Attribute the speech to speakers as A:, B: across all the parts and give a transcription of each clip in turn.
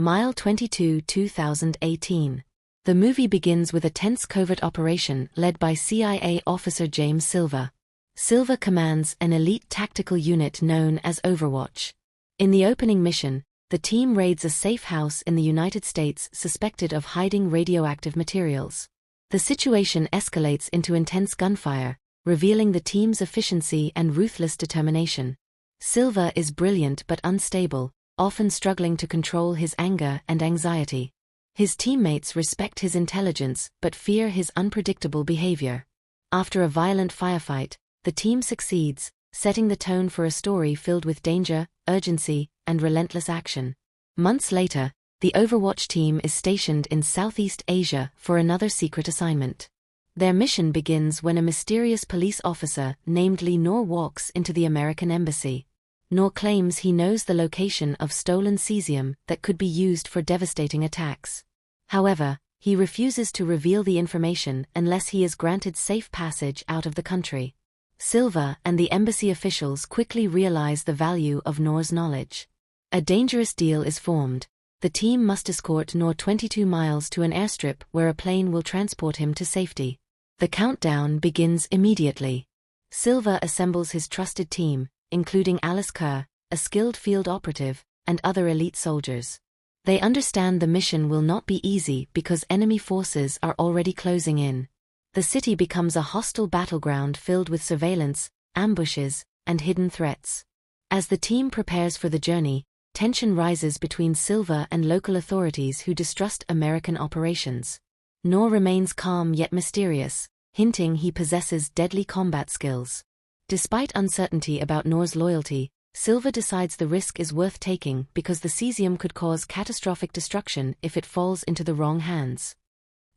A: Mile 22, 2018. The movie begins with a tense covert operation led by CIA officer James Silver. Silver commands an elite tactical unit known as Overwatch. In the opening mission, the team raids a safe house in the United States suspected of hiding radioactive materials. The situation escalates into intense gunfire, revealing the team's efficiency and ruthless determination. Silver is brilliant but unstable, often struggling to control his anger and anxiety. His teammates respect his intelligence but fear his unpredictable behavior. After a violent firefight, the team succeeds, setting the tone for a story filled with danger, urgency, and relentless action. Months later, the Overwatch team is stationed in Southeast Asia for another secret assignment. Their mission begins when a mysterious police officer named Lee Noor walks into the American embassy. Noor claims he knows the location of stolen cesium that could be used for devastating attacks. However, he refuses to reveal the information unless he is granted safe passage out of the country. Silver and the embassy officials quickly realize the value of Noor's knowledge. A dangerous deal is formed. The team must escort Noor 22 miles to an airstrip where a plane will transport him to safety. The countdown begins immediately. Silver assembles his trusted team, including Alice Kerr, a skilled field operative, and other elite soldiers. They understand the mission will not be easy because enemy forces are already closing in. The city becomes a hostile battleground filled with surveillance, ambushes, and hidden threats. As the team prepares for the journey, tension rises between Silver and local authorities who distrust American operations. Noor remains calm yet mysterious, hinting he possesses deadly combat skills. Despite uncertainty about Noor's loyalty, Silver decides the risk is worth taking because the cesium could cause catastrophic destruction if it falls into the wrong hands.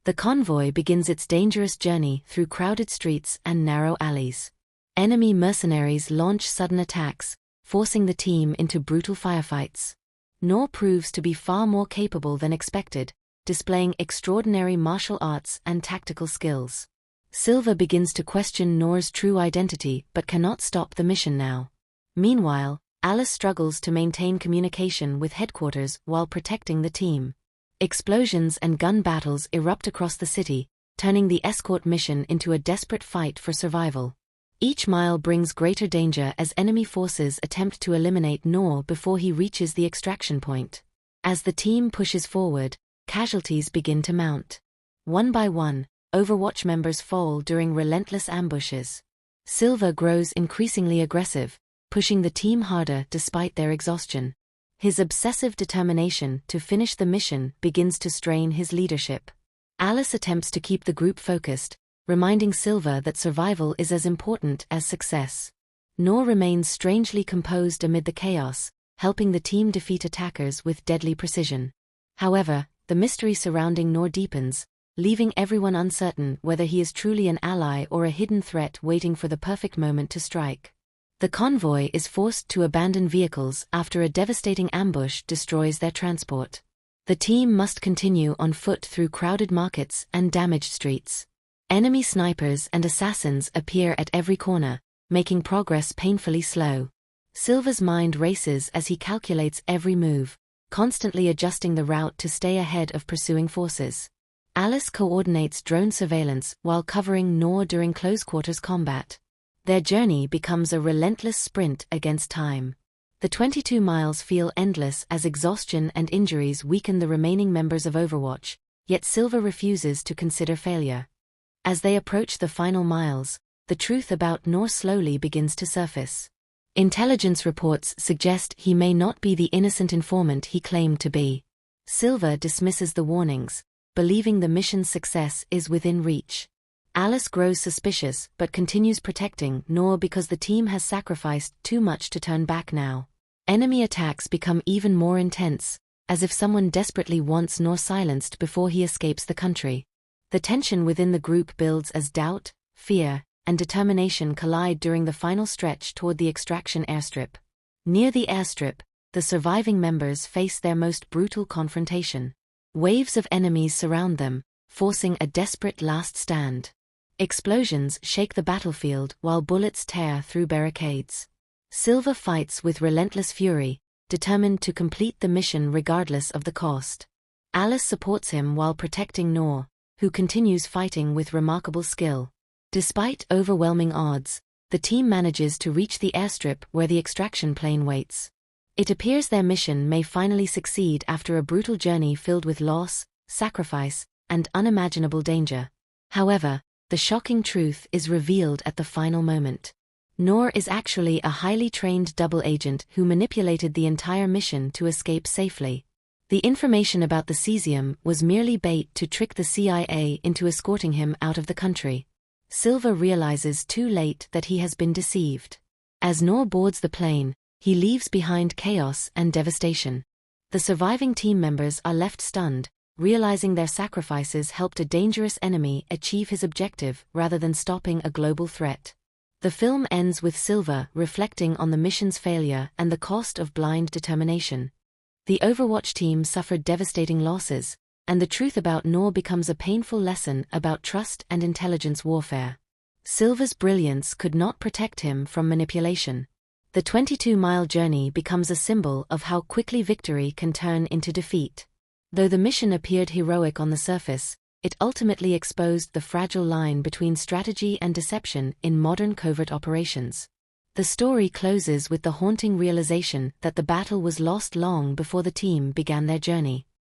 A: The convoy begins its dangerous journey through crowded streets and narrow alleys. Enemy mercenaries launch sudden attacks, forcing the team into brutal firefights. Noor proves to be far more capable than expected, displaying extraordinary martial arts and tactical skills. Silver begins to question Noor's true identity but cannot stop the mission now. Meanwhile, Alice struggles to maintain communication with headquarters while protecting the team. Explosions and gun battles erupt across the city, turning the escort mission into a desperate fight for survival. Each mile brings greater danger as enemy forces attempt to eliminate Noor before he reaches the extraction point. As the team pushes forward, casualties begin to mount. One by one, Overwatch members fall during relentless ambushes. Silver grows increasingly aggressive, pushing the team harder despite their exhaustion. His obsessive determination to finish the mission begins to strain his leadership. Alice attempts to keep the group focused, reminding Silver that survival is as important as success. Noor remains strangely composed amid the chaos, helping the team defeat attackers with deadly precision. However, the mystery surrounding Noor deepens, leaving everyone uncertain whether he is truly an ally or a hidden threat waiting for the perfect moment to strike. The convoy is forced to abandon vehicles after a devastating ambush destroys their transport. The team must continue on foot through crowded markets and damaged streets. Enemy snipers and assassins appear at every corner, making progress painfully slow. Silver's mind races as he calculates every move, constantly adjusting the route to stay ahead of pursuing forces. Alice coordinates drone surveillance while covering Noor during close-quarters combat. Their journey becomes a relentless sprint against time. The 22 miles feel endless as exhaustion and injuries weaken the remaining members of Overwatch, yet Silver refuses to consider failure. As they approach the final miles, the truth about Noor slowly begins to surface. Intelligence reports suggest he may not be the innocent informant he claimed to be. Silver dismisses the warnings, believing the mission's success is within reach. Alice grows suspicious but continues protecting Noor because the team has sacrificed too much to turn back now. Enemy attacks become even more intense, as if someone desperately wants Noor silenced before he escapes the country. The tension within the group builds as doubt, fear, and determination collide during the final stretch toward the extraction airstrip. Near the airstrip, the surviving members face their most brutal confrontation. Waves of enemies surround them, forcing a desperate last stand. Explosions shake the battlefield while bullets tear through barricades. Silver fights with relentless fury, determined to complete the mission regardless of the cost. Alice supports him while protecting Noor, who continues fighting with remarkable skill. Despite overwhelming odds, the team manages to reach the airstrip where the extraction plane waits. It appears their mission may finally succeed after a brutal journey filled with loss, sacrifice, and unimaginable danger. However, the shocking truth is revealed at the final moment. Noor is actually a highly trained double agent who manipulated the entire mission to escape safely. The information about the cesium was merely bait to trick the CIA into escorting him out of the country. Silva realizes too late that he has been deceived. As Noor boards the plane, he leaves behind chaos and devastation. The surviving team members are left stunned, realizing their sacrifices helped a dangerous enemy achieve his objective rather than stopping a global threat. The film ends with Silva reflecting on the mission's failure and the cost of blind determination. The Overwatch team suffered devastating losses, and the truth about Noor becomes a painful lesson about trust and intelligence warfare. Silva's brilliance could not protect him from manipulation. The 22-mile journey becomes a symbol of how quickly victory can turn into defeat. Though the mission appeared heroic on the surface, it ultimately exposed the fragile line between strategy and deception in modern covert operations. The story closes with the haunting realization that the battle was lost long before the team began their journey.